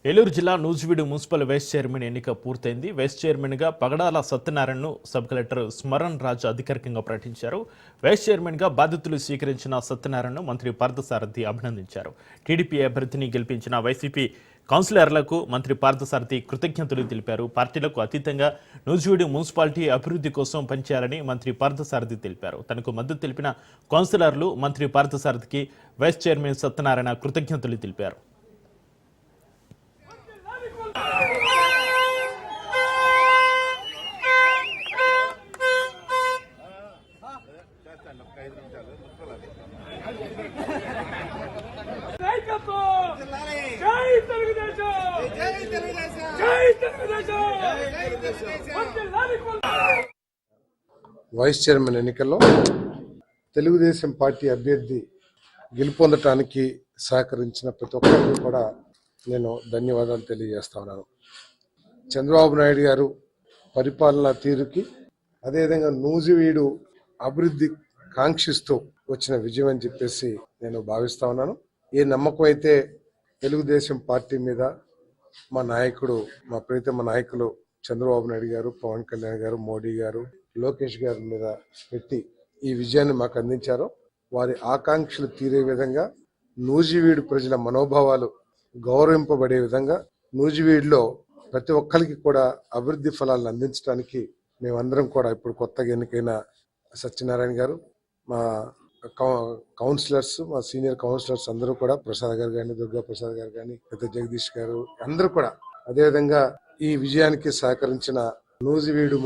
ఏలూరు జిల్లా Nuzvid municipal vice chairman ఎన్నిక పూర్తయింది. వైస్ చైర్మన్గా పగడాల సత్యనారాయణను సబ్ కలెక్టర్ స్మరణ్ రాజు అధికారికంగా ప్రకటించారు. వైస్ చైర్మన్గా బాధ్యతలు స్వీకరించిన సత్యనారాయణను మంత్రి పార్థసారథి అభినందించారు. టీడీపీ అభ్యర్థిని గెలిపించిన వైసీపీ కౌన్సిలర్లకు మంత్రి పార్థసారథి కృతజ్ఞతలు తెలిపారు. పార్టీలకు అతీతంగా నూజివీడు మున్సిపాలిటీ అభివృద్ధి కోసం పనిచేయాలని మంత్రి పార్థసారథి తెలిపారు. తనకు మద్దతు తెలిపిన కౌన్సిలర్లు మంత్రి పార్థసారథికి వైస్ చైర్మన్ సత్యనారాయణ కృతజ్ఞతలు తెలిపారు. వైస్ చైర్మన్ ఎన్నికల్లో తెలుగుదేశం పార్టీ అభ్యర్థి గెలుపొందటానికి సహకరించిన ప్రతి ఒక్కరికి కూడా నేను ధన్యవాదాలు తెలియజేస్తా ఉన్నాను. చంద్రబాబు నాయుడు గారు పరిపాలనా తీరుకి, అదేవిధంగా నూజివీడు అభివృద్ధి కాంక్షిస్తూ వచ్చిన విజయం అని చెప్పేసి నేను భావిస్తా ఉన్నాను. ఏ నమ్మకం అయితే తెలుగుదేశం పార్టీ మీద మా నాయకుడు, మా ప్రీతమ నాయకులు చంద్రబాబు నాయుడు గారు, పవన్ కళ్యాణ్ గారు, మోడీ గారు, లోకేష్ గారి మీద పెట్టి ఈ విజయాన్ని మాకు అందించారో, వారి ఆకాంక్షలు తీరే విధంగా, నూజివీడు ప్రజల మనోభావాలు గౌరవింపబడే విధంగా, నూజివీడులో ప్రతి ఒక్కరికి కూడా అభివృద్ధి ఫలాలను అందించడానికి మేమందరం కూడా ఇప్పుడు కొత్తగా ఎన్నికైన సత్యనారాయణ గారు, మా కౌన్సిలర్స్, మా సీనియర్ కౌన్సిలర్స్ అందరూ కూడా, ప్రసాద్ గారు కానీ, దుర్గా ప్రసాద్ గారు కానీ, పెద్ద జగదీష్ గారు అందరూ కూడా, అదేవిధంగా ఈ విజయానికి సహకరించిన నూజివీడు